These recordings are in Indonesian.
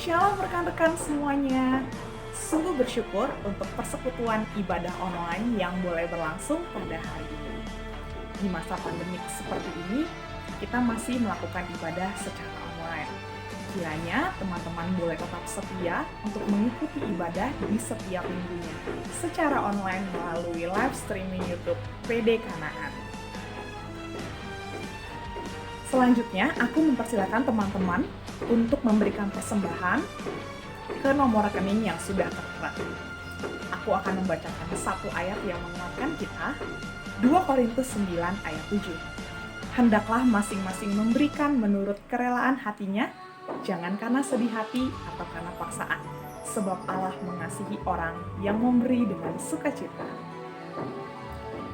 Shalom rekan-rekan semuanya. Sungguh bersyukur untuk persekutuan ibadah online yang boleh berlangsung pada hari ini. Di masa pandemik seperti ini, kita masih melakukan ibadah secara online. Kiranya teman-teman boleh tetap setia untuk mengikuti ibadah di setiap minggunya secara online melalui live streaming YouTube PD Kanaan. Selanjutnya, aku mempersilakan teman-teman untuk memberikan persembahan ke nomor rekening yang sudah tertera. Aku akan membacakan satu ayat yang menguatkan kita, 2 Korintus 9 ayat 7. Hendaklah masing-masing memberikan menurut kerelaan hatinya, jangan karena sedih hati atau karena paksaan, sebab Allah mengasihi orang yang memberi dengan sukacita.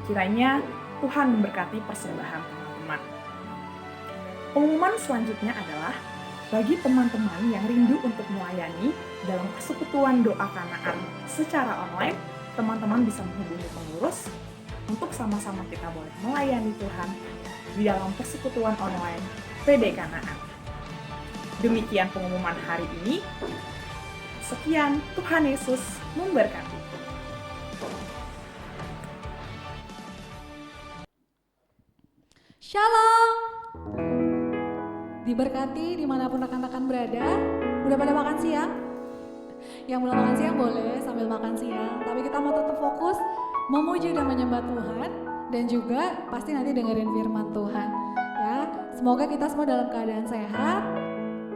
Kiranya Tuhan memberkati persembahan teman-teman. Pengumuman selanjutnya adalah bagi teman-teman yang rindu untuk melayani dalam persekutuan doa Kanaan secara online, teman-teman bisa menghubungi pengurus untuk sama-sama kita boleh melayani Tuhan di dalam persekutuan online PD Kanaan. Demikian pengumuman hari ini. Sekian, Tuhan Yesus memberkati. Shalom. Diberkati dimanapun rekan-rekan berada. Udah pada makan siang? Yang belum makan siang boleh sambil makan siang. Tapi kita mau tetap fokus memuji dan menyembah Tuhan. Dan juga pasti nanti dengerin firman Tuhan. Ya, semoga kita semua dalam keadaan sehat.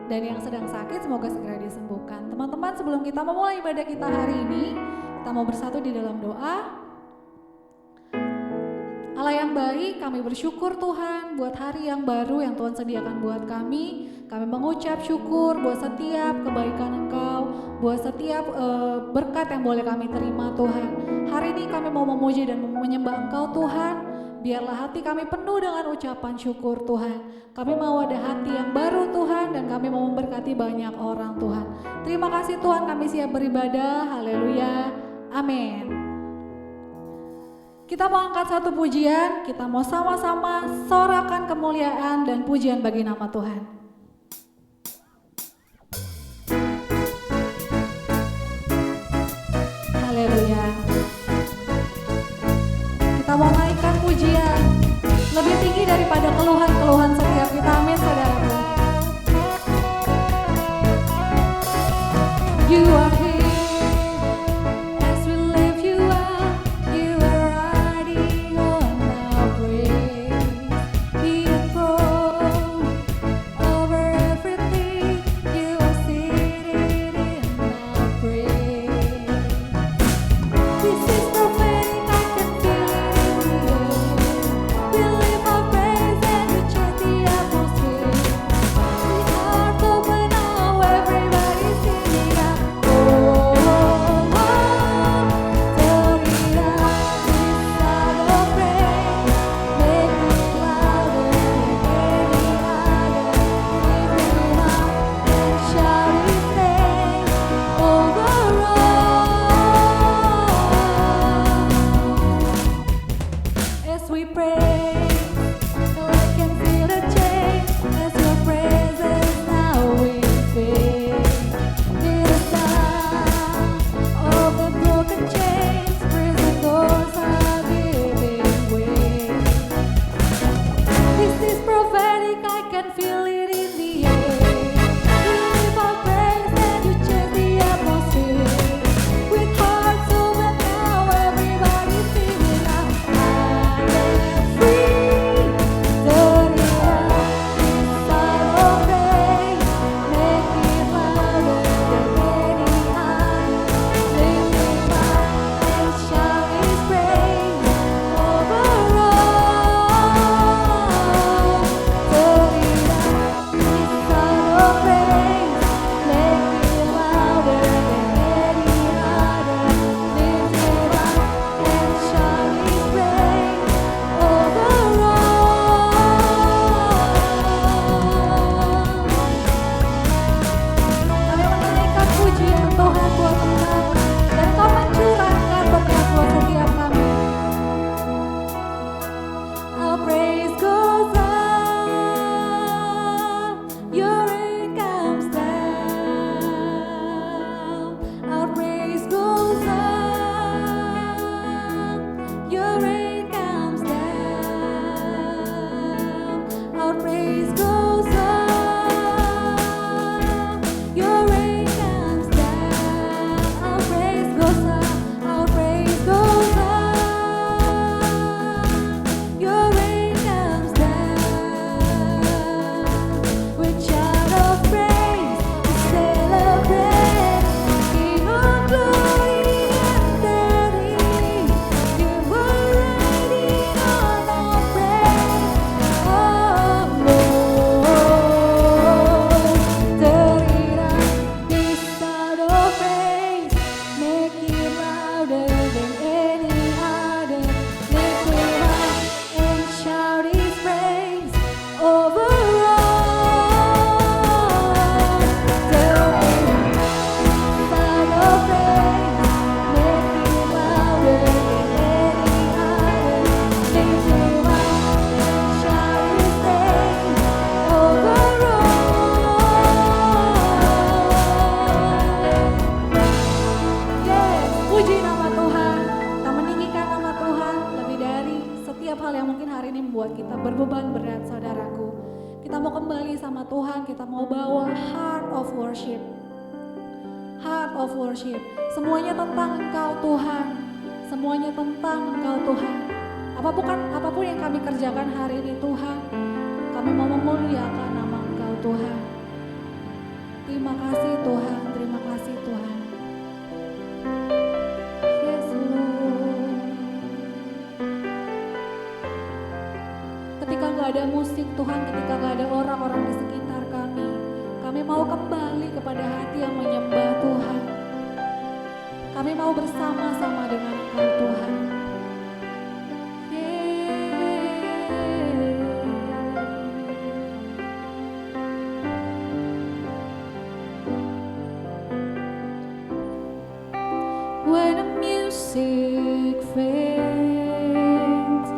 Dan yang sedang sakit semoga segera disembuhkan. Teman-teman, sebelum kita memulai ibadah kita hari ini, kita mau bersatu di dalam doa. Allah yang baik, kami bersyukur Tuhan buat hari yang baru yang Tuhan sediakan buat kami. Kami mengucap syukur buat setiap kebaikan Engkau, buat setiap berkat yang boleh kami terima Tuhan. Hari ini kami mau memuji dan menyembah Engkau Tuhan. Biarlah hati kami penuh dengan ucapan syukur Tuhan. Kami mau ada hati yang baru Tuhan dan kami mau memberkati banyak orang Tuhan. Terima kasih Tuhan, kami siap beribadah. Haleluya. Amin. Kita mau angkat satu pujian, kita mau sama-sama sorakan kemuliaan dan pujian bagi nama Tuhan. Haleluya. Kita mau naikkan pujian lebih tinggi daripada keluhan-keluhan setiap kita. Amin, saudaraku. You are here. Praise and you change the atmosphere. membuat kita berbeban berat, saudaraku. Kita mau kembali sama Tuhan, kita mau bawa heart of worship. Heart of worship. Semuanya tentang Engkau Tuhan. Semuanya tentang Engkau Tuhan. Apapun yang kami kerjakan hari ini Tuhan, kami mau memuliakan nama Engkau Tuhan. Terima kasih Tuhan, terima kasih Tuhan. Yes Lord. Ketika gak ada musik Tuhan, ketika gak ada orang-orang di sekitar kami mau kembali kepada hati yang menyembah Tuhan. Kami mau bersama-sama dengan Engkau Tuhan. When the music fades,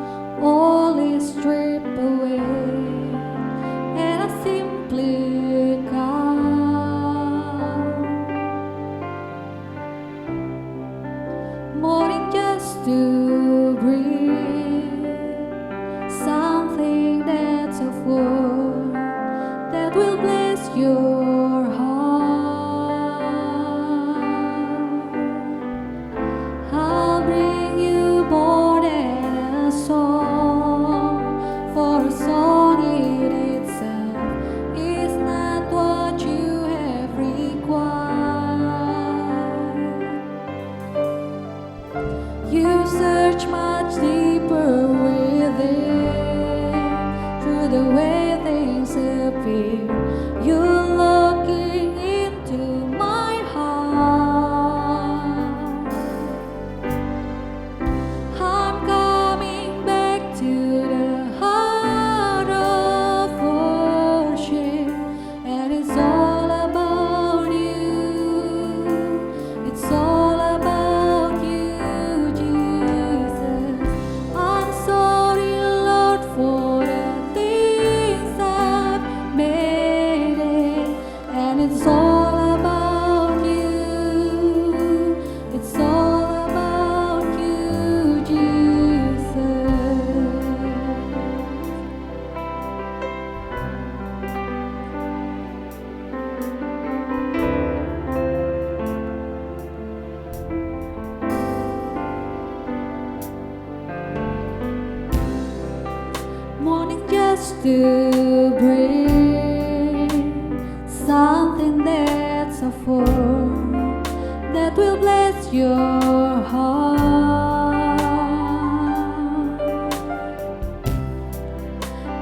all is stripped away, and I simply come, morning just to breathe, something that's of worth that will bless your heart. I'll bring you more than a song, for a song in itself is not what you have required. You search much deeper within, through the way things appear. You're looking into my heart. I'm coming back to the heart of worship, and it's all about you. It's all about you, Jesus. I'm sorry, Lord, for the things I've made it, and it's all about you. It's all about you, Jesus. Morning just to bring something that's a form that will bless your heart.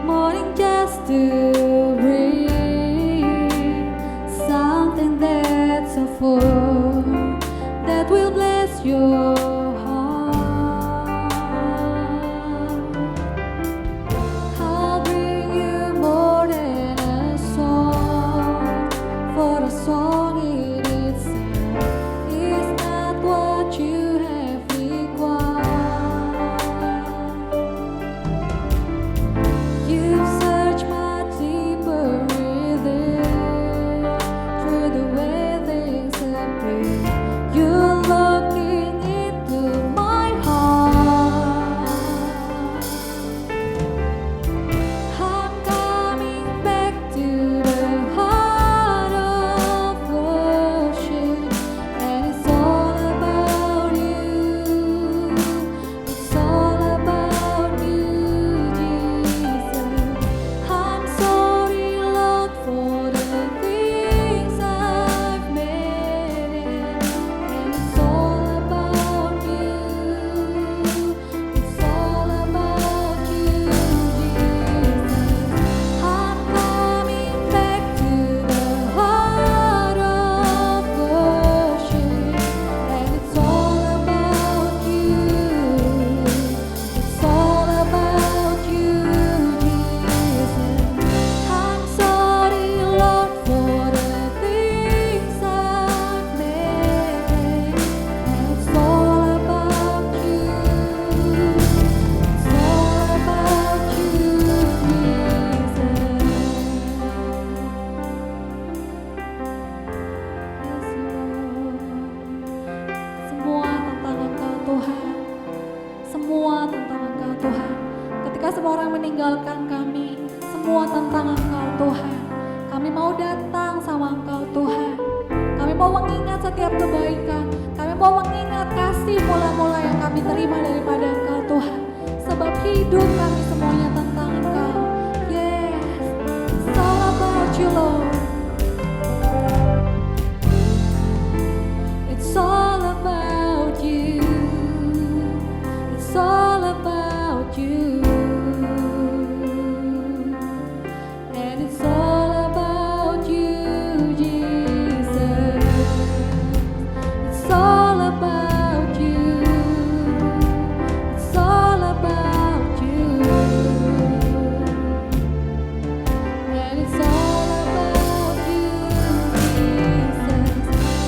Morning just to bring something that's a form that will bless your heart. I'll bring you more than a song, for a song in itself is not what you have required. You've searched much deeper within, through the way things appear. You're looking tinggalkan kami semua tentang Engkau Tuhan. Kami mau datang sama Engkau Tuhan. Kami mau mengingat setiap kebaikan. Kami mau mengingat kasih mula-mula yang kami terima daripada Engkau Tuhan. Sebab hidup kami semuanya tentang Engkau. Yes, it's all about you Lord. It's all about you. It's all about you. And it's all about you, Jesus. It's all about you. It's all about you. And it's all about you, Jesus.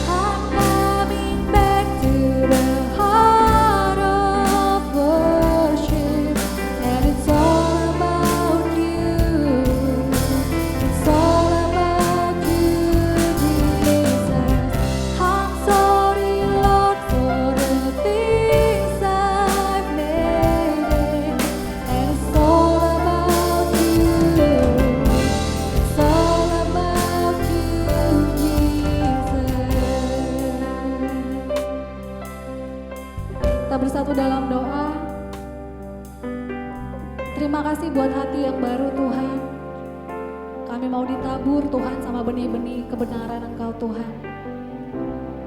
I'm coming back to the heart of worship. And it's all about you. It's all about you, Jesus. I'm sorry, Lord, for the things I've made. And it's all about you. It's all about you, Jesus. Kita bersatu dalam doa. Terima kasih buat hati yang baru Tuhan. Kami mau ditabur Tuhan sama benih-benih kebenaran Engkau Tuhan.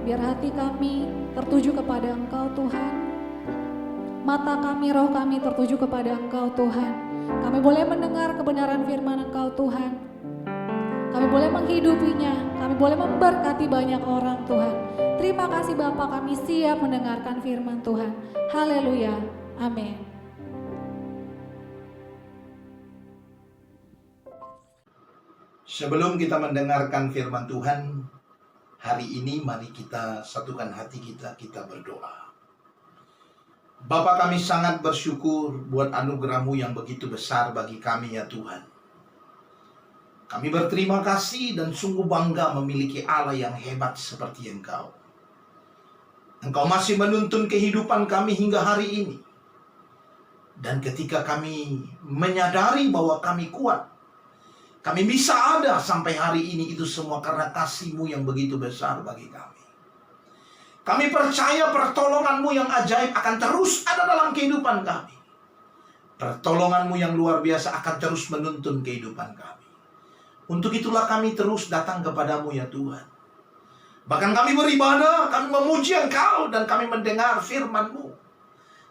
Biar hati kami tertuju kepada Engkau Tuhan. Mata kami, roh kami tertuju kepada Engkau Tuhan. Kami boleh mendengar kebenaran firman Engkau Tuhan. Kami boleh menghidupinya. Kami boleh memberkati banyak orang Tuhan. Terima kasih Bapa, kami siap mendengarkan firman Tuhan. Haleluya. Amin. Sebelum kita mendengarkan firman Tuhan, hari ini mari kita satukan hati kita, kita berdoa. Bapa, kami sangat bersyukur buat anugerah-Mu yang begitu besar bagi kami ya Tuhan. Kami berterima kasih dan sungguh bangga memiliki Allah yang hebat seperti Engkau. Engkau masih menuntun kehidupan kami hingga hari ini. Dan ketika kami menyadari bahwa kami kuat, kami bisa ada sampai hari ini, itu semua karena kasih-Mu yang begitu besar bagi kami. Kami percaya pertolongan-Mu yang ajaib akan terus ada dalam kehidupan kami. Pertolongan-Mu yang luar biasa akan terus menuntun kehidupan kami. Untuk itulah kami terus datang kepada-Mu ya Tuhan. Bahkan kami beribadah, kami memuji Engkau, dan kami mendengar firman-Mu.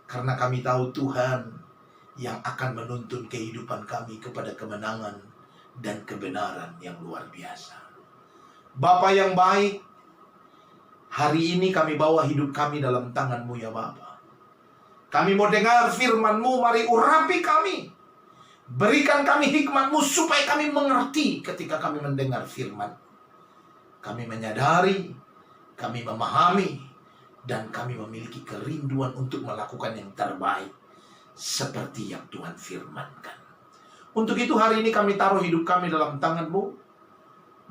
Karena kami tahu Tuhan yang akan menuntun kehidupan kami kepada kemenangan dan kebenaran yang luar biasa. Bapa yang baik, hari ini kami bawa hidup kami dalam tangan-Mu ya Bapa. Kami mau dengar firman-Mu, mari urapi kami. Berikan kami hikmat-Mu supaya kami mengerti ketika kami mendengar firman. Kami menyadari, kami memahami, dan kami memiliki kerinduan untuk melakukan yang terbaik seperti yang Tuhan firmankan. Untuk itu hari ini kami taruh hidup kami dalam tangan-Mu.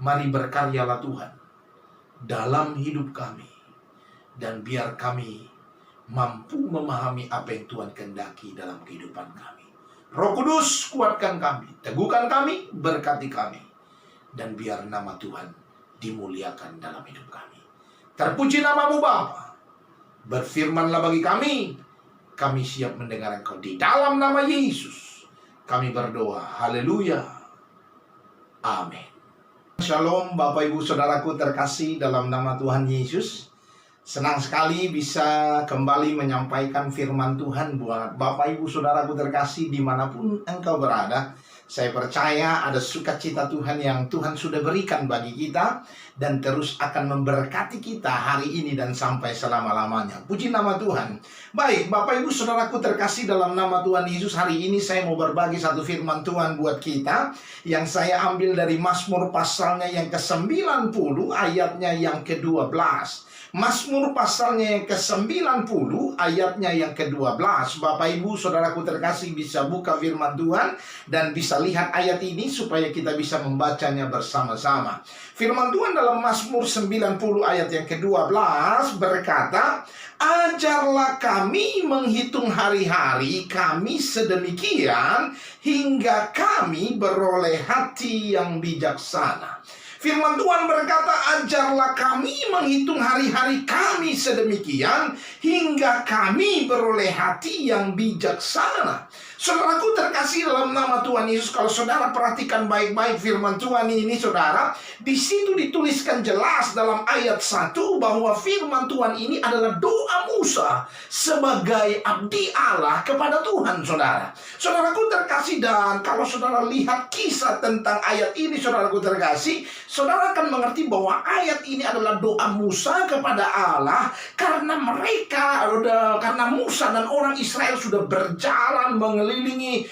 Mari berkaryalah Tuhan dalam hidup kami, dan biar kami mampu memahami apa yang Tuhan kehendaki dalam kehidupan kami. Roh Kudus, kuatkan kami, teguhkan kami, berkati kami, dan biar nama Tuhan dimuliakan dalam hidup kami. Terpuji nama-Mu Bapa. Berfirmanlah bagi kami siap mendengar Engkau. Di dalam nama Yesus kami berdoa. Haleluya. Amin. Shalom Bapak Ibu Saudaraku terkasih dalam nama Tuhan Yesus. Senang sekali bisa kembali menyampaikan firman Tuhan buat Bapak Ibu Saudaraku terkasih dimanapun engkau berada. Saya percaya ada sukacita Tuhan yang Tuhan sudah berikan bagi kita, dan terus akan memberkati kita hari ini dan sampai selama-lamanya. Puji nama Tuhan. Baik, Bapak Ibu Saudaraku terkasih dalam nama Tuhan Yesus, hari ini saya mau berbagi satu firman Tuhan buat kita, yang saya ambil dari Mazmur pasalnya yang ke-90 ayatnya yang ke-12. Mazmur pasalnya yang ke-90 ayatnya yang ke-12. Bapak Ibu Saudaraku terkasih bisa buka firman Tuhan dan bisa lihat ayat ini supaya kita bisa membacanya bersama-sama. Firman Tuhan dalam Mazmur 90 ayat yang ke-12 berkata, Ajarlah kami menghitung hari-hari kami sedemikian hingga kami beroleh hati yang bijaksana. Firman Tuhan berkata, ajarlah kami menghitung hari-hari kami sedemikian hingga kami beroleh hati yang bijaksana. Saudaraku terkasih dalam nama Tuhan Yesus, kalau saudara perhatikan baik-baik firman Tuhan ini, saudara, di situ dituliskan jelas dalam ayat 1 bahwa firman Tuhan ini adalah doa Musa sebagai abdi Allah kepada Tuhan, saudara. Saudaraku terkasih, dan kalau saudara lihat kisah tentang ayat ini, saudaraku terkasih, saudara akan mengerti bahwa ayat ini adalah doa Musa kepada Allah karena Musa dan orang Israel sudah berjalan mengelilingi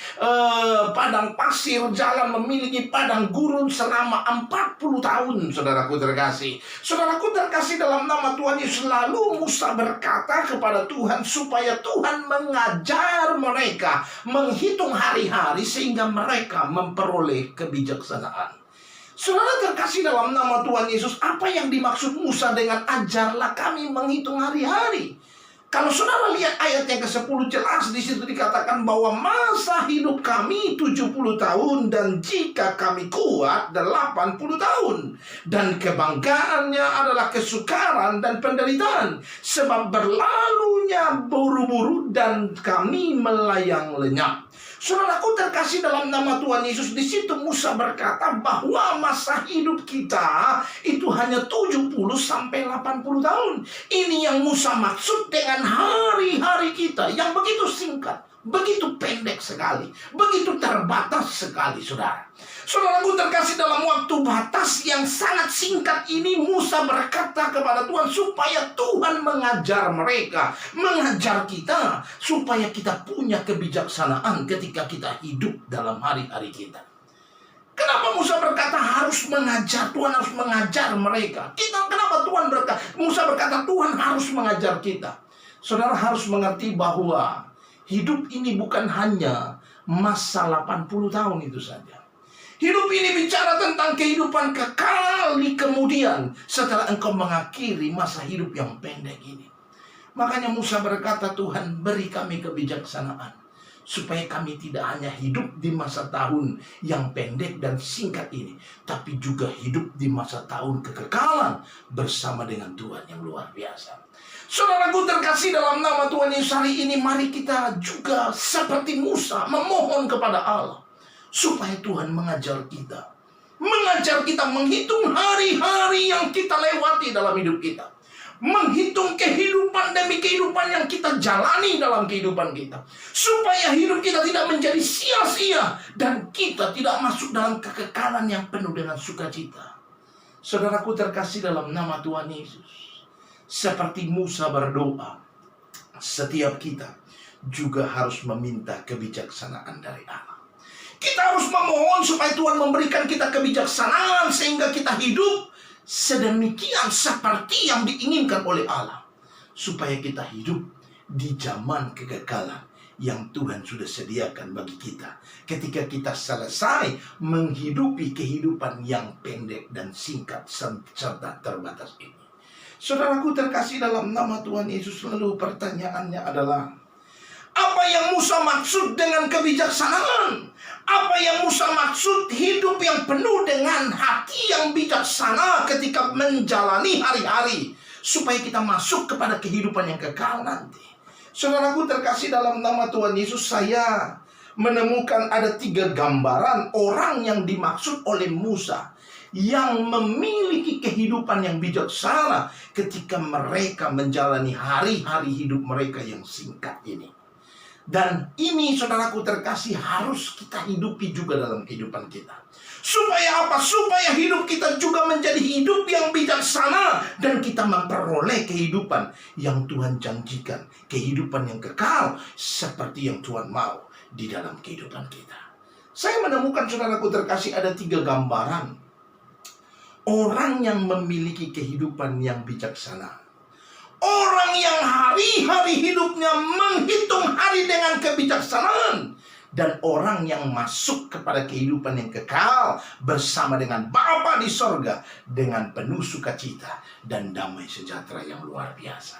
padang pasir, jalan memiliki padang gurun selama 40 tahun, saudaraku terkasih. Saudaraku terkasih dalam nama Tuhan Yesus, lalu Musa berkata kepada Tuhan supaya Tuhan mengajar mereka menghitung hari-hari sehingga mereka memperoleh kebijaksanaan. Saudara terkasih dalam nama Tuhan Yesus, apa yang dimaksud Musa dengan ajarlah kami menghitung hari-hari? Kalau saudara lihat ayat yang ke-10 jelas di situ dikatakan bahwa masa hidup kami 70 tahun dan jika kami kuat 80 tahun. Dan kebanggaannya adalah kesukaran dan penderitaan sebab berlalunya buru-buru dan kami melayang lenyap. Saudaraku terkasih dalam nama Tuhan Yesus, di situ Musa berkata bahwa masa hidup kita itu hanya 70 sampai 80 tahun. Ini yang Musa maksud dengan hari-hari kita yang begitu singkat, begitu pendek sekali, begitu terbatas sekali, saudara. Saudaraku terkasih dalam waktu batas yang sangat singkat ini, Musa berkata kepada Tuhan supaya Tuhan mengajar mereka, mengajar kita, supaya kita punya kebijaksanaan ketika kita hidup dalam hari-hari kita. Kenapa Musa berkata harus mengajar, Tuhan harus mengajar mereka? Kenapa Musa berkata Tuhan harus mengajar kita? Saudara harus mengerti bahwa hidup ini bukan hanya masa 80 tahun itu saja. Hidup ini bicara tentang kehidupan kekal di kemudian setelah engkau mengakhiri masa hidup yang pendek ini. Makanya Musa berkata, Tuhan beri kami kebijaksanaan supaya kami tidak hanya hidup di masa tahun yang pendek dan singkat ini, tapi juga hidup di masa tahun kekekalan bersama dengan Tuhan yang luar biasa. Saudaraku terkasih dalam nama Tuhan Yesus, hari ini mari kita juga seperti Musa memohon kepada Allah supaya Tuhan mengajar kita menghitung hari-hari yang kita lewati dalam hidup kita, menghitung kehidupan demi kehidupan yang kita jalani dalam kehidupan kita, supaya hidup kita tidak menjadi sia-sia dan kita tidak masuk dalam kekekalan yang penuh dengan sukacita. Saudaraku terkasih dalam nama Tuhan Yesus, seperti Musa berdoa, setiap kita juga harus meminta kebijaksanaan dari Allah. Kita harus memohon supaya Tuhan memberikan kita kebijaksanaan sehingga kita hidup sedemikian seperti yang diinginkan oleh Allah, supaya kita hidup di zaman kekekalan yang Tuhan sudah sediakan bagi kita ketika kita selesai menghidupi kehidupan yang pendek dan singkat serta terbatas ini. Saudaraku terkasih dalam nama Tuhan Yesus, lalu pertanyaannya adalah, apa yang Musa maksud dengan kebijaksanaan? Apa yang Musa maksud hidup yang penuh dengan hati yang bijaksana ketika menjalani hari-hari, supaya kita masuk kepada kehidupan yang kekal nanti? Saudaraku terkasih dalam nama Tuhan Yesus, saya menemukan ada 3 gambaran orang yang dimaksud oleh Musa yang memiliki kehidupan yang bijaksana ketika mereka menjalani hari-hari hidup mereka yang singkat ini. Dan ini saudaraku terkasih harus kita hidupi juga dalam kehidupan kita. Supaya apa? Supaya hidup kita juga menjadi hidup yang bijaksana dan kita memperoleh kehidupan yang Tuhan janjikan, kehidupan yang kekal seperti yang Tuhan mau di dalam kehidupan kita. Saya menemukan saudaraku terkasih ada 3 gambaran orang yang memiliki kehidupan yang bijaksana. Orang yang hari-hari hidupnya menghitung hari dengan kebijaksanaan. Dan orang yang masuk kepada kehidupan yang kekal bersama dengan Bapa di sorga dengan penuh sukacita dan damai sejahtera yang luar biasa.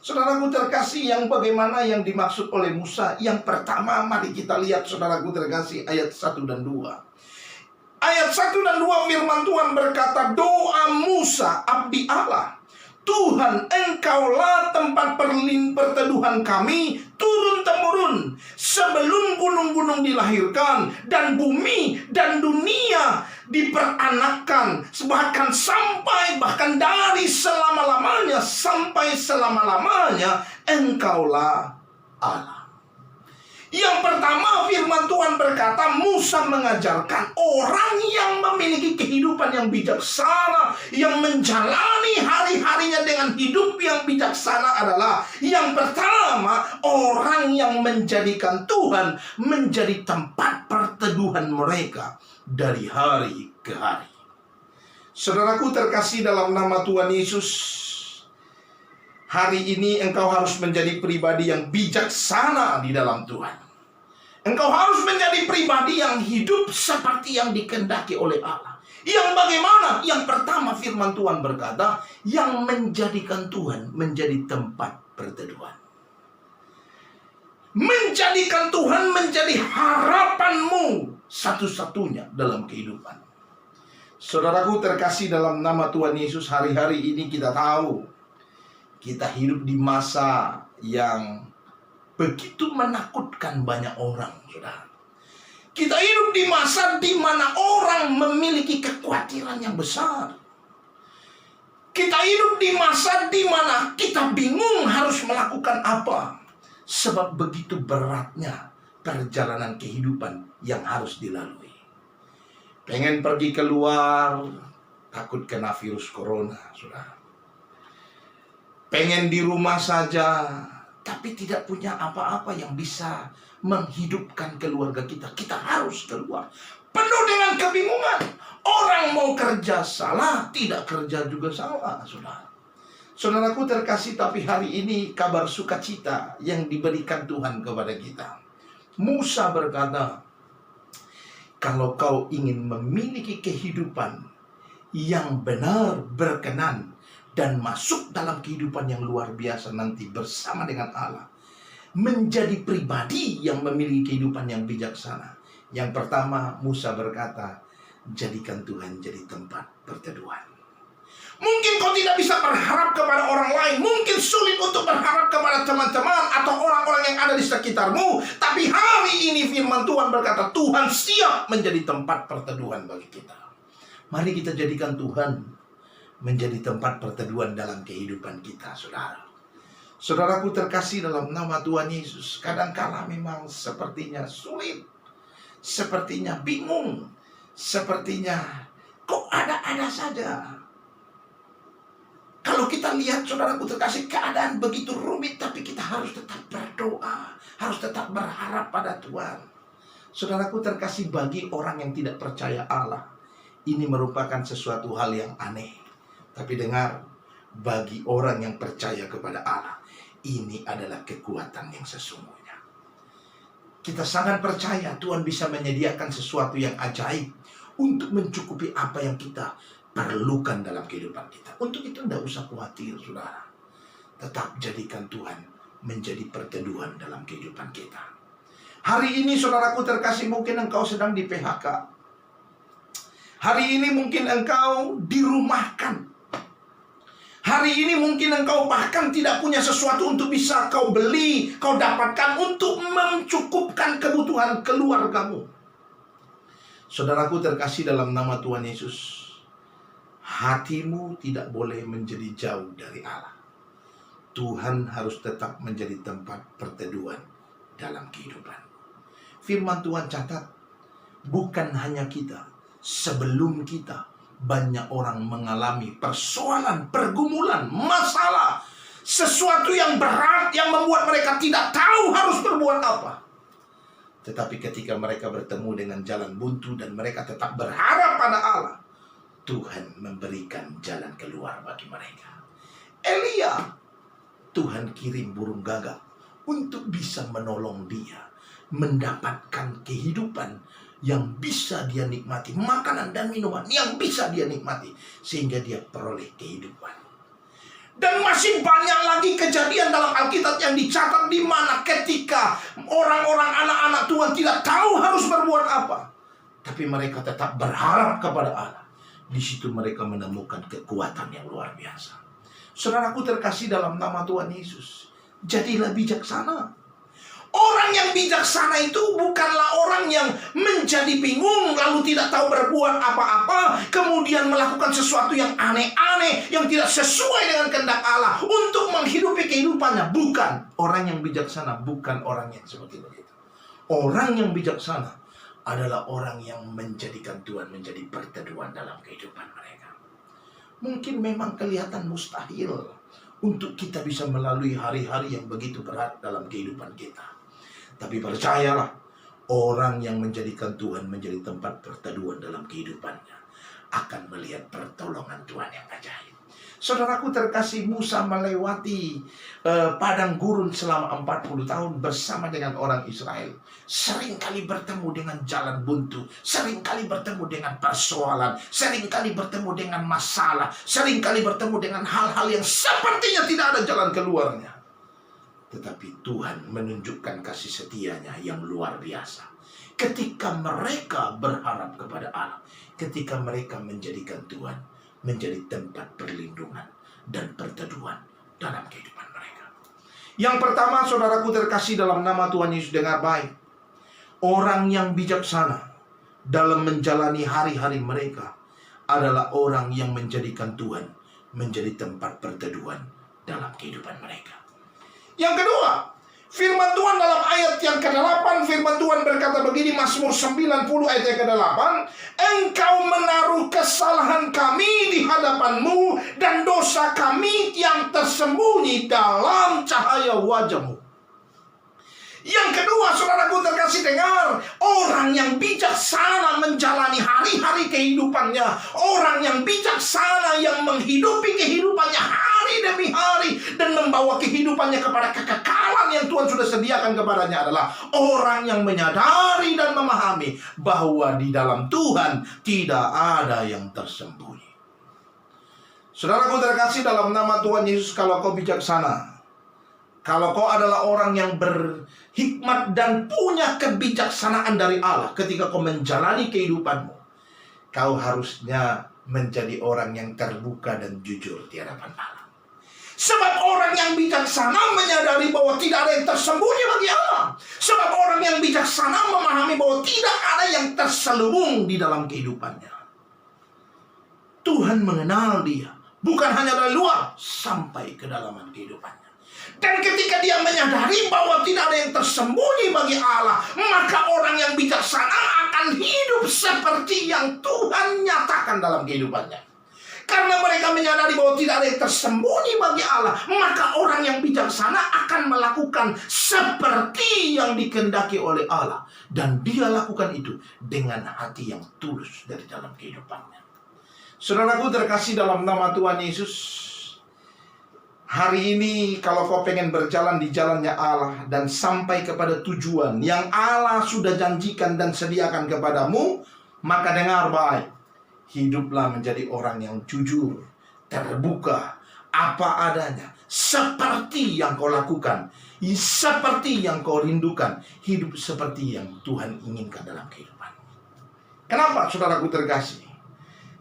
Saudaraku terkasih, yang bagaimana yang dimaksud oleh Musa? Yang pertama, mari kita lihat saudaraku terkasih ayat 1 dan 2. Ayat 1 dan 2 firman Tuhan berkata, doa Musa abdi Allah, Tuhan, Engkaulah tempat perteduhan kami turun-temurun sebelum gunung-gunung dilahirkan dan bumi dan dunia diperanakkan, bahkan dari selama-lamanya sampai selama-lamanya Engkaulah Allah. Yang pertama, firman Tuhan berkata, Musa mengajarkan orang yang memiliki kehidupan yang bijaksana, yang menjalani hari-harinya dengan hidup yang bijaksana adalah yang pertama, orang yang menjadikan Tuhan menjadi tempat perteduhan mereka dari hari ke hari. Saudaraku terkasih dalam nama Tuhan Yesus, hari ini engkau harus menjadi pribadi yang bijaksana di dalam Tuhan. Engkau harus menjadi pribadi yang hidup seperti yang dikehendaki oleh Allah. Yang bagaimana? Yang pertama, firman Tuhan berkata, yang menjadikan Tuhan menjadi tempat perteduhan. Menjadikan Tuhan menjadi harapanmu satu-satunya dalam kehidupan. Saudaraku terkasih dalam nama Tuhan Yesus, hari-hari ini kita tahu kita hidup di masa yang begitu menakutkan banyak orang, saudara. Kita hidup di masa di mana orang memiliki kekhawatiran yang besar. Kita hidup di masa di mana kita bingung harus melakukan apa. Sebab begitu beratnya perjalanan kehidupan yang harus dilalui. Pengen pergi keluar, takut kena virus corona, saudara. Pengen di rumah saja, tapi tidak punya apa-apa yang bisa menghidupkan keluarga kita. Kita harus keluar. Penuh dengan kebingungan. Orang mau kerja salah, tidak kerja juga salah, saudara. Saudaraku terkasih, tapi hari ini kabar sukacita yang diberikan Tuhan kepada kita. Musa berkata, kalau kau ingin memiliki kehidupan yang benar, berkenan, dan masuk dalam kehidupan yang luar biasa nanti bersama dengan Allah, menjadi pribadi yang memiliki kehidupan yang bijaksana. Yang pertama, Musa berkata, jadikan Tuhan jadi tempat perteduhan. Mungkin kau tidak bisa berharap kepada orang lain, mungkin sulit untuk berharap kepada teman-teman atau orang-orang yang ada di sekitarmu, tapi hari ini firman Tuhan berkata, Tuhan siap menjadi tempat perteduhan bagi kita. Mari kita jadikan Tuhan menjadi tempat perteduhan dalam kehidupan kita, saudara. Saudaraku terkasih dalam nama Tuhan Yesus, kadangkala memang sepertinya sulit, sepertinya bingung, sepertinya kok ada-ada saja. Kalau kita lihat, saudaraku terkasih, keadaan begitu rumit, tapi kita harus tetap berdoa, harus tetap berharap pada Tuhan. Saudaraku terkasih, bagi orang yang tidak percaya Allah, ini merupakan sesuatu hal yang aneh. Tapi dengar, bagi orang yang percaya kepada Allah, ini adalah kekuatan yang sesungguhnya. Kita sangat percaya Tuhan bisa menyediakan sesuatu yang ajaib untuk mencukupi apa yang kita perlukan dalam kehidupan kita. Untuk itu tidak usah khawatir, saudara. Tetap jadikan Tuhan menjadi perteduhan dalam kehidupan kita. Hari ini, saudaraku terkasih, mungkin engkau sedang di PHK. Hari ini mungkin engkau dirumahkan. Hari ini mungkin engkau bahkan tidak punya sesuatu untuk bisa kau beli, kau dapatkan untuk mencukupkan kebutuhan keluargamu. Saudaraku terkasih dalam nama Tuhan Yesus, hatimu tidak boleh menjadi jauh dari Allah. Tuhan harus tetap menjadi tempat perteduhan dalam kehidupan. Firman Tuhan catat, bukan hanya kita, sebelum kita, banyak orang mengalami persoalan, pergumulan, masalah, sesuatu yang berat yang membuat mereka tidak tahu harus berbuat apa. Tetapi ketika mereka bertemu dengan jalan buntu dan mereka tetap berharap pada Allah, Tuhan memberikan jalan keluar bagi mereka. Elia, Tuhan kirim burung gagak untuk bisa menolong dia mendapatkan kehidupan yang bisa dia nikmati, makanan dan minuman yang bisa dia nikmati, sehingga dia peroleh kehidupan. Dan masih banyak lagi kejadian dalam Alkitab yang dicatat di mana ketika orang-orang anak-anak Tuhan tidak tahu harus berbuat apa, tapi mereka tetap berharap kepada Allah. Di situ mereka menemukan kekuatan yang luar biasa. Saudaraku terkasih dalam nama Tuhan Yesus, jadilah bijaksana. Orang yang bijaksana itu bukanlah orang yang menjadi bingung lalu tidak tahu berbuat apa-apa, kemudian melakukan sesuatu yang aneh-aneh, yang tidak sesuai dengan kehendak Allah untuk menghidupi kehidupannya. Bukan. Orang yang bijaksana bukan orang yang seperti begitu. Orang yang bijaksana adalah orang yang menjadikan Tuhan menjadi perteduhan dalam kehidupan mereka. Mungkin memang kelihatan mustahil untuk kita bisa melalui hari-hari yang begitu berat dalam kehidupan kita. Tapi percayalah, orang yang menjadikan Tuhan menjadi tempat perteduhan dalam kehidupannya akan melihat pertolongan Tuhan yang ajaib. Saudaraku terkasih, Musa melewati padang gurun selama 40 tahun bersama dengan orang Israel. Seringkali bertemu dengan jalan buntu, seringkali bertemu dengan persoalan, seringkali bertemu dengan masalah, seringkali bertemu dengan hal-hal yang sepertinya tidak ada jalan keluarnya. Tetapi Tuhan menunjukkan kasih setianya yang luar biasa. Ketika mereka berharap kepada Allah, ketika mereka menjadikan Tuhan menjadi tempat perlindungan dan perteduhan dalam kehidupan mereka. Yang pertama, saudaraku terkasih dalam nama Tuhan Yesus, dengar baik. Orang yang bijaksana dalam menjalani hari-hari mereka adalah orang yang menjadikan Tuhan menjadi tempat perteduhan dalam kehidupan mereka. Yang kedua, firman Tuhan dalam ayat yang ke-8, firman Tuhan berkata begini, Mazmur 90 ayat yang ke-8, Engkau menaruh kesalahan kami di hadapan-Mu dan dosa kami yang tersembunyi dalam cahaya wajah-Mu. Yang kedua, saudaraku terkasih, dengar. Orang yang bijaksana menjalani hari-hari kehidupannya. Orang yang bijaksana yang menghidupi kehidupannya hari demi hari dan membawa kehidupannya kepada kekekalan yang Tuhan sudah sediakan kepadanya adalah orang yang menyadari dan memahami bahwa di dalam Tuhan tidak ada yang tersembunyi. Saudaraku terkasih dalam nama Tuhan Yesus, kalau kau bijaksana, kalau kau adalah orang yang berhikmat dan punya kebijaksanaan dari Allah ketika kau menjalani kehidupanmu, kau harusnya menjadi orang yang terbuka dan jujur di hadapan Allah. Sebab orang yang bijaksana menyadari bahwa tidak ada yang tersembunyi bagi Allah. Sebab orang yang bijaksana memahami bahwa tidak ada yang terselubung di dalam kehidupannya. Tuhan mengenal dia, bukan hanya dari luar sampai ke dalaman kehidupannya. Dan ketika dia menyadari bahwa tidak ada yang tersembunyi bagi Allah, maka orang yang bijaksana akan hidup seperti yang Tuhan nyatakan dalam kehidupannya. Karena mereka menyadari bahwa tidak ada yang tersembunyi bagi Allah, maka orang yang bijaksana akan melakukan seperti yang dikehendaki oleh Allah. Dan dia lakukan itu dengan hati yang tulus dari dalam kehidupannya. Saudaraku terkasih dalam nama Tuhan Yesus, hari ini kalau kau pengen berjalan di jalannya Allah dan sampai kepada tujuan yang Allah sudah janjikan dan sediakan kepadamu, maka dengar baik. Hiduplah menjadi orang yang jujur, terbuka, apa adanya, seperti yang kau lakukan, seperti yang kau rindukan, hidup seperti yang Tuhan inginkan dalam kehidupan. Kenapa, saudaraku terkasih?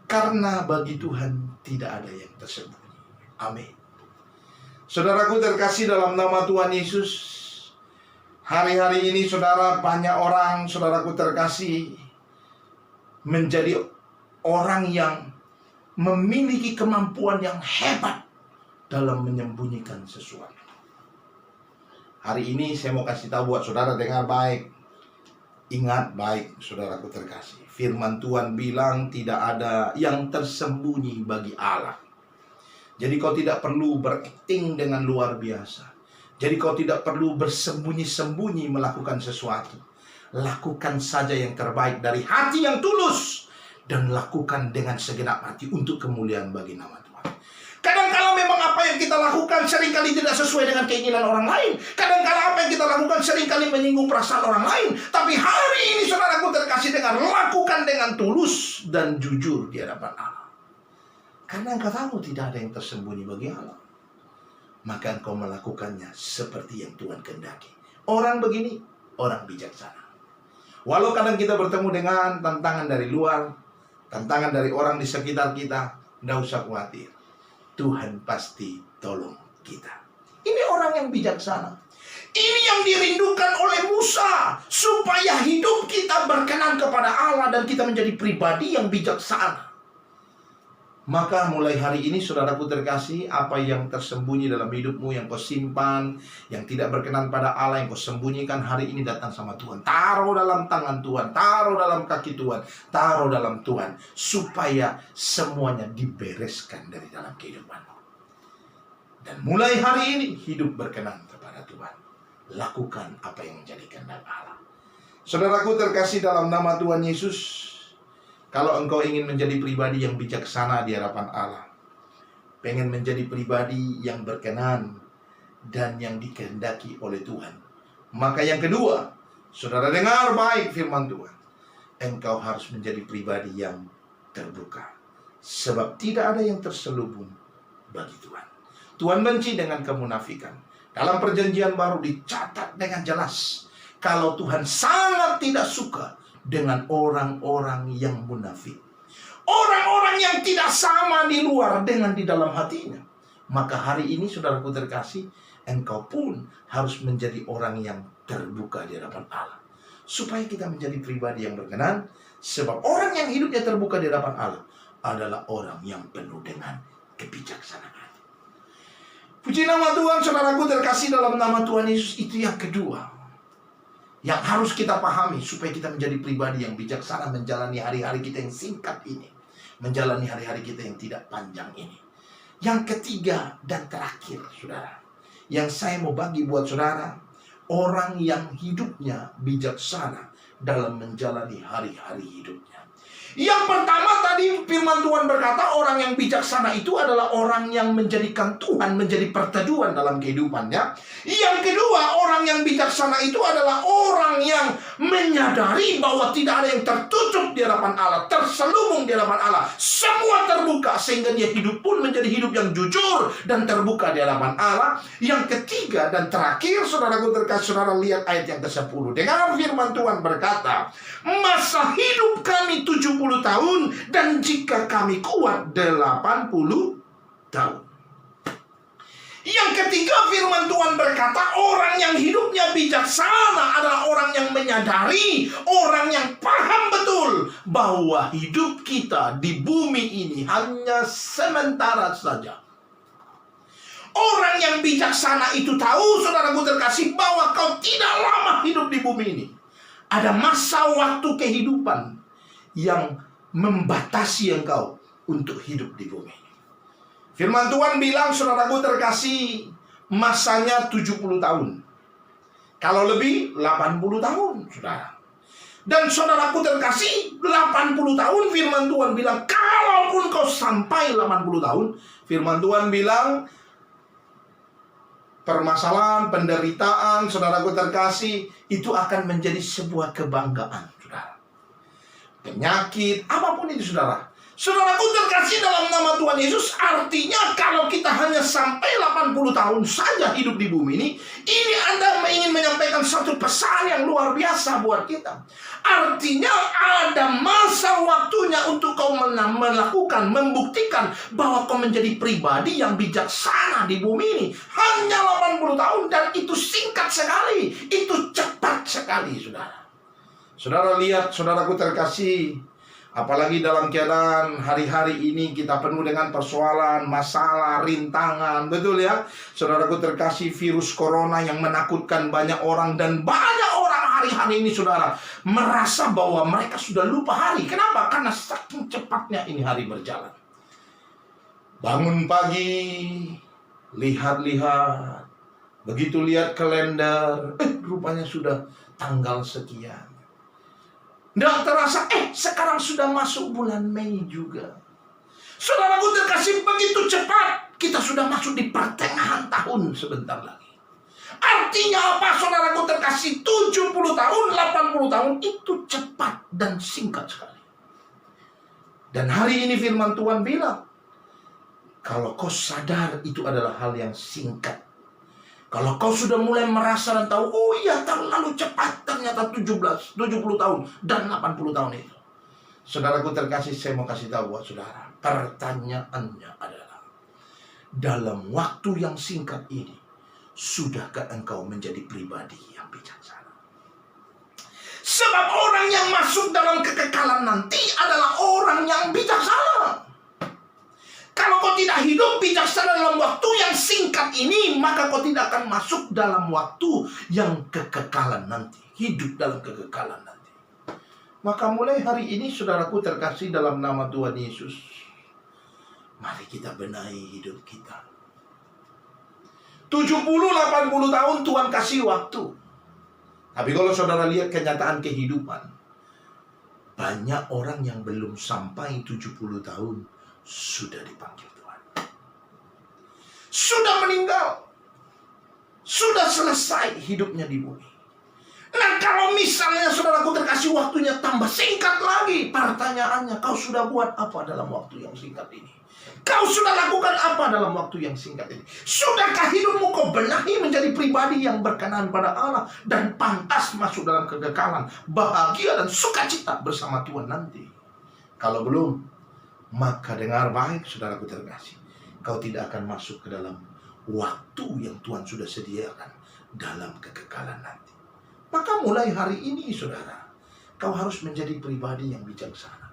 Karena bagi Tuhan tidak ada yang tersembunyi. Amin. Saudaraku terkasih dalam nama Tuhan Yesus, hari-hari ini saudara, banyak orang, saudaraku terkasih, menjadi orang yang memiliki kemampuan yang hebat dalam menyembunyikan sesuatu. Hari ini saya mau kasih tahu buat saudara, dengar baik. Ingat baik, saudaraku terkasih. Firman Tuhan bilang tidak ada yang tersembunyi bagi Allah. Jadi kau tidak perlu berakting dengan luar biasa. Jadi kau tidak perlu bersembunyi-sembunyi melakukan sesuatu. Lakukan saja yang terbaik dari hati yang tulus. Dan lakukan dengan segenap hati untuk kemuliaan bagi nama Tuhan. Kadang-kala memang apa yang kita lakukan seringkali tidak sesuai dengan keinginan orang lain. Kadang-kala apa yang kita lakukan seringkali menyinggung perasaan orang lain. Tapi hari ini saudaraku terkasih, dengan lakukan dengan tulus dan jujur di hadapan Allah. Karena engkau tahu tidak ada yang tersembunyi bagi Allah. maka engkau melakukannya seperti yang Tuhan kehendaki. Orang begini, orang bijaksana. Walau kadang kita bertemu dengan tantangan dari luar, tantangan dari orang di sekitar kita, tidak usah khawatir. Tuhan pasti tolong kita. Ini orang yang bijaksana. Ini yang dirindukan oleh Musa, supaya hidup kita berkenan kepada Allah dan kita menjadi pribadi yang bijaksana. Maka mulai hari ini saudaraku terkasih, apa yang tersembunyi dalam hidupmu, yang kau simpan, yang tidak berkenan pada Allah, yang kau sembunyikan, hari ini datang sama Tuhan. Taruh dalam tangan Tuhan, taruh dalam kaki Tuhan, taruh dalam Tuhan, supaya semuanya dibereskan dari dalam kehidupanmu. Dan mulai hari ini hidup berkenan kepada Tuhan. Lakukan apa yang menjadi kehendak Allah. Saudaraku terkasih dalam nama Tuhan Yesus, kalau engkau ingin menjadi pribadi yang bijaksana di hadapan Allah, pengen menjadi pribadi yang berkenan dan yang dikehendaki oleh Tuhan, maka yang kedua, saudara dengar baik firman Tuhan, engkau harus menjadi pribadi yang terbuka. Sebab tidak ada yang terselubung bagi Tuhan. Tuhan benci dengan kemunafikan. Dalam perjanjian baru dicatat dengan jelas, kalau Tuhan sangat tidak suka dengan orang-orang yang munafik, orang-orang yang tidak sama di luar dengan di dalam hatinya. Maka hari ini saudaraku terkasih, engkau pun harus menjadi orang yang terbuka di hadapan Allah, supaya kita menjadi pribadi yang berkenan. Sebab orang yang hidupnya terbuka di hadapan Allah adalah orang yang penuh dengan kebijaksanaan. Puji nama Tuhan, saudaraku terkasih dalam nama Tuhan Yesus. Itu yang kedua yang harus kita pahami, supaya kita menjadi pribadi yang bijaksana menjalani hari-hari kita yang singkat ini, menjalani hari-hari kita yang tidak panjang ini. Yang ketiga dan terakhir, saudara, yang saya mau bagi buat saudara, orang yang hidupnya bijaksana dalam menjalani hari-hari hidupnya. Yang pertama tadi firman Tuhan berkata, orang yang bijaksana itu adalah orang yang menjadikan Tuhan menjadi perteduhan dalam kehidupannya. Yang kedua, orang yang bijaksana itu adalah orang yang menyadari bahwa tidak ada yang tertutup di hadapan Allah, terselubung di hadapan Allah. Semua terbuka, sehingga dia hidup pun menjadi hidup yang jujur dan terbuka di hadapan Allah. Yang ketiga dan terakhir, saudaraku terkasih, saudara lihat ayat yang ke-10. Dengar firman Tuhan berkata, masa hidup kami 70 tahun, dan jika kami kuat 80 tahun. Yang ketiga firman Tuhan berkata, orang yang hidupnya bijaksana adalah orang yang menyadari, orang yang paham betul bahwa hidup kita di bumi ini hanya sementara saja. Orang yang bijaksana itu tahu, saudaraku terkasih, bahwa kau tidak lama hidup di bumi ini. Ada masa waktu kehidupan yang membatasi engkau untuk hidup di bumi ini. Firman Tuhan bilang, saudaraku terkasih, masanya 70 tahun. Kalau lebih, 80 tahun, saudara. Dan saudaraku terkasih, 80 tahun firman Tuhan bilang, kalaupun kau sampai 80 tahun, firman Tuhan bilang, permasalahan, penderitaan, saudaraku terkasih, itu akan menjadi sebuah kebanggaan, saudara. Penyakit, apapun itu, saudara. Saudaraku terkasih dalam nama Tuhan Yesus, artinya kalau kita hanya sampai 80 tahun saja hidup di bumi ini Anda ingin menyampaikan satu pesan yang luar biasa buat kita. Artinya ada masa waktunya untuk kau melakukan, membuktikan bahwa kau menjadi pribadi yang bijaksana di bumi ini. Hanya 80 tahun, dan itu singkat sekali, itu cepat sekali, saudara. Saudara lihat, saudaraku terkasih, apalagi dalam keadaan hari-hari ini kita penuh dengan persoalan, masalah, rintangan, betul ya? Saudaraku terkasih, virus corona yang menakutkan banyak orang, dan banyak orang hari-hari ini, saudara, merasa bahwa mereka sudah lupa hari. Kenapa? Karena saking cepatnya ini hari berjalan. Bangun pagi, lihat-lihat, begitu lihat kalender, rupanya sudah tanggal sekian. Nggak terasa, sekarang sudah masuk bulan Mei juga. Saudaraku terkasih, begitu cepat kita sudah masuk di pertengahan tahun sebentar lagi. Artinya apa, saudaraku terkasih? 70 tahun, 80 tahun itu cepat dan singkat sekali. Dan hari ini firman Tuhan bilang, Kalau kau sadar itu adalah hal yang singkat, kalau kau sudah mulai merasa dan tahu, oh iya terlalu cepat, ternyata 70 tahun dan 80 tahun itu. Saudaraku terkasih, saya mau kasih tahu buat saudara, pertanyaannya adalah, dalam waktu yang singkat ini, sudahkah engkau menjadi pribadi yang bijaksana? Sebab orang yang masuk dalam kekekalan nanti adalah orang yang bijaksana. Kalau kau tidak hidup bijaksana dalam waktu yang singkat ini, maka kau tidak akan masuk dalam waktu yang kekekalan nanti. Hidup dalam kekekalan nanti. Maka mulai hari ini, saudaraku terkasih dalam nama Tuhan Yesus, mari kita benahi hidup kita. 70-80 tahun Tuhan kasih waktu. Tapi kalau saudara lihat kenyataan kehidupan, banyak orang yang belum sampai 70 tahun sudah dipanggil Tuhan, sudah meninggal, sudah selesai hidupnya di bumi. Nah, kalau misalnya saudaraku terkasih waktunya tambah singkat lagi, pertanyaannya, kau sudah buat apa dalam waktu yang singkat ini? Kau sudah lakukan apa dalam waktu yang singkat ini? Sudahkah hidupmu kau benahi menjadi pribadi yang berkenan pada Allah dan pantas masuk dalam kekekalan, bahagia dan sukacita bersama Tuhan nanti? Kalau belum, maka dengar baik saudaraku terkasih, kau tidak akan masuk ke dalam waktu yang Tuhan sudah sediakan dalam kekekalan nanti. Maka mulai hari ini saudara, kau harus menjadi pribadi yang bijaksana.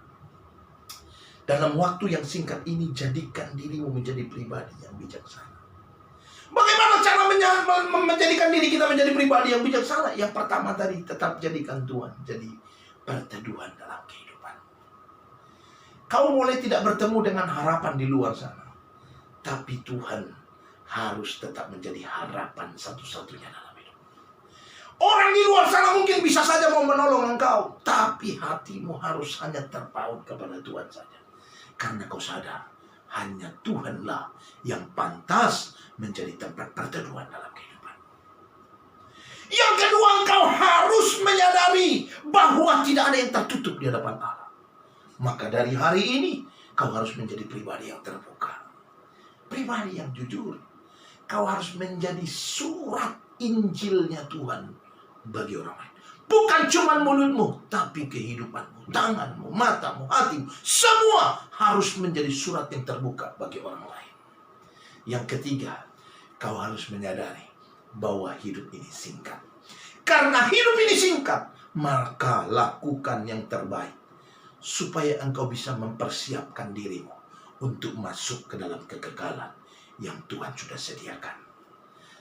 Dalam waktu yang singkat ini, jadikan dirimu menjadi pribadi yang bijaksana. Bagaimana cara menjadikan diri kita menjadi pribadi yang bijaksana? Yang pertama tadi, tetap jadikan Tuhan jadi perteduhan dalam kehidupan. Kau mulai tidak bertemu dengan harapan di luar sana, tapi Tuhan harus tetap menjadi harapan satu-satunya dalam hidup. Orang di luar sana mungkin bisa saja mau menolong engkau, tapi hatimu harus hanya terpaut kepada Tuhan saja. Karena kau sadar, hanya Tuhanlah yang pantas menjadi tempat perteduhan dalam kehidupan. Yang kedua, engkau harus menyadari bahwa tidak ada yang tertutup di hadapan Allah. Maka dari hari ini, kau harus menjadi pribadi yang terbuka, pribadi yang jujur. Kau harus menjadi surat Injilnya Tuhan bagi orang lain. Bukan cuma mulutmu, tapi kehidupanmu, tanganmu, matamu, hatimu, semua harus menjadi surat yang terbuka bagi orang lain. Yang ketiga, kau harus menyadari bahwa hidup ini singkat. Karena hidup ini singkat, maka lakukan yang terbaik supaya engkau bisa mempersiapkan dirimu untuk masuk ke dalam kekekalan yang Tuhan sudah sediakan.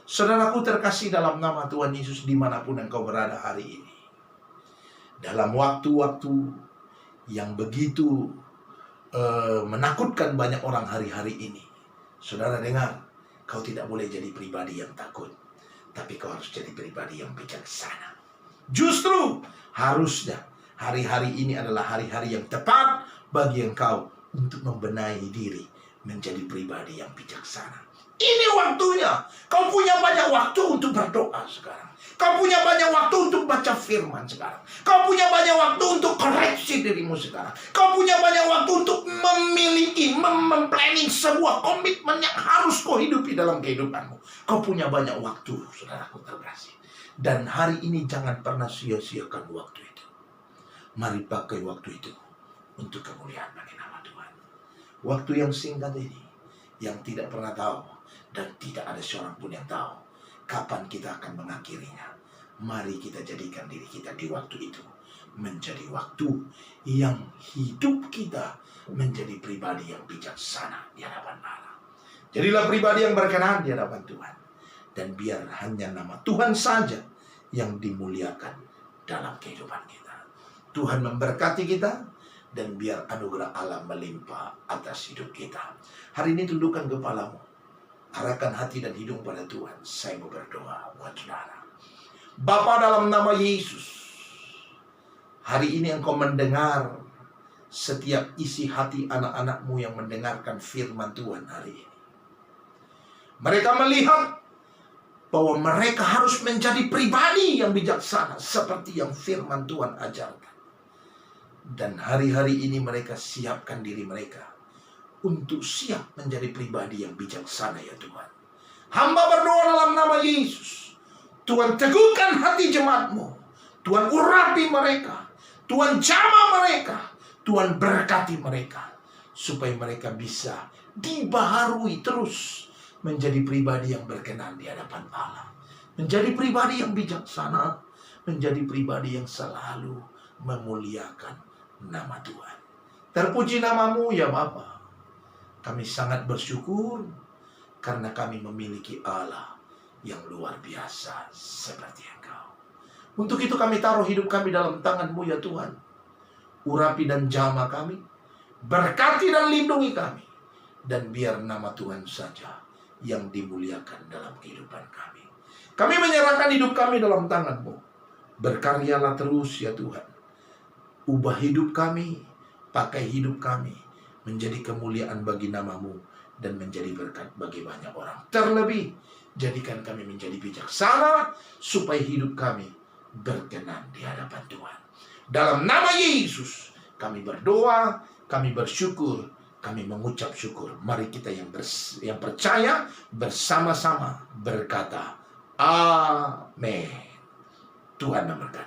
Saudaraku terkasih dalam nama Tuhan Yesus, dimanapun engkau berada hari ini, dalam waktu-waktu yang begitu menakutkan banyak orang hari-hari ini, saudara dengar, kau tidak boleh jadi pribadi yang takut, tapi kau harus jadi pribadi yang bijaksana. Justru harusnya hari-hari ini adalah hari-hari yang tepat bagi engkau untuk membenahi diri menjadi pribadi yang bijaksana. Ini waktunya. Kau punya banyak waktu untuk berdoa sekarang. Kau punya banyak waktu untuk baca firman sekarang. Kau punya banyak waktu untuk koreksi dirimu sekarang. Kau punya banyak waktu untuk memiliki, memplanning sebuah komitmen yang harus kau hidupi dalam kehidupanmu. Kau punya banyak waktu, saudaraku terkasih. Dan hari ini jangan pernah sia-siakan waktu itu. Mari pakai waktu itu untuk kemuliaan bagi nama Tuhan. Waktu yang singkat ini, yang tidak pernah tahu, dan tidak ada seorang pun yang tahu kapan kita akan mengakhirinya. Mari kita jadikan diri kita di waktu itu menjadi waktu yang hidup kita menjadi pribadi yang bijaksana di hadapan Allah. Jadilah pribadi yang berkenan di hadapan Tuhan. Dan biar hanya nama Tuhan saja yang dimuliakan dalam kehidupan kita. Tuhan memberkati kita, dan biar anugerah Allah melimpah atas hidup kita. Hari ini tundukkan kepalamu, arahkan hati dan hidung pada Tuhan. Saya mau berdoa buat saudara. Bapa, dalam nama Yesus, hari ini engkau mendengar setiap isi hati anak-anakmu yang mendengarkan firman Tuhan hari ini. Mereka melihat bahwa mereka harus menjadi pribadi yang bijaksana seperti yang firman Tuhan ajarkan. Dan hari-hari ini mereka siapkan diri mereka untuk siap menjadi pribadi yang bijaksana ya Tuhan. Hamba berdoa dalam nama Yesus. Tuhan teguhkan hati jemaat-Mu. Tuhan urapi mereka. Tuhan jamah mereka. Tuhan berkati mereka. Supaya mereka bisa dibaharui terus. Menjadi pribadi yang berkenan di hadapan Allah. Menjadi pribadi yang bijaksana. Menjadi pribadi yang selalu memuliakan nama Tuhan. Terpuji nama-Mu ya Bapa. Kami sangat bersyukur karena kami memiliki Allah yang luar biasa seperti Engkau. Untuk itu kami taruh hidup kami dalam tangan-Mu ya Tuhan. Urapi dan jamah kami, berkati dan lindungi kami. Dan biar nama Tuhan saja yang dimuliakan dalam kehidupan kami. Kami menyerahkan hidup kami dalam tangan-Mu. Berkaryalah terus ya Tuhan. Ubah hidup kami, pakai hidup kami menjadi kemuliaan bagi nama-Mu dan menjadi berkat bagi banyak orang. Terlebih, jadikan kami menjadi bijaksana supaya hidup kami berkenan di hadapan Tuhan. Dalam nama Yesus, kami berdoa, kami bersyukur, kami mengucap syukur. Mari kita yang percaya bersama-sama berkata, Amin. Tuhan memberkati.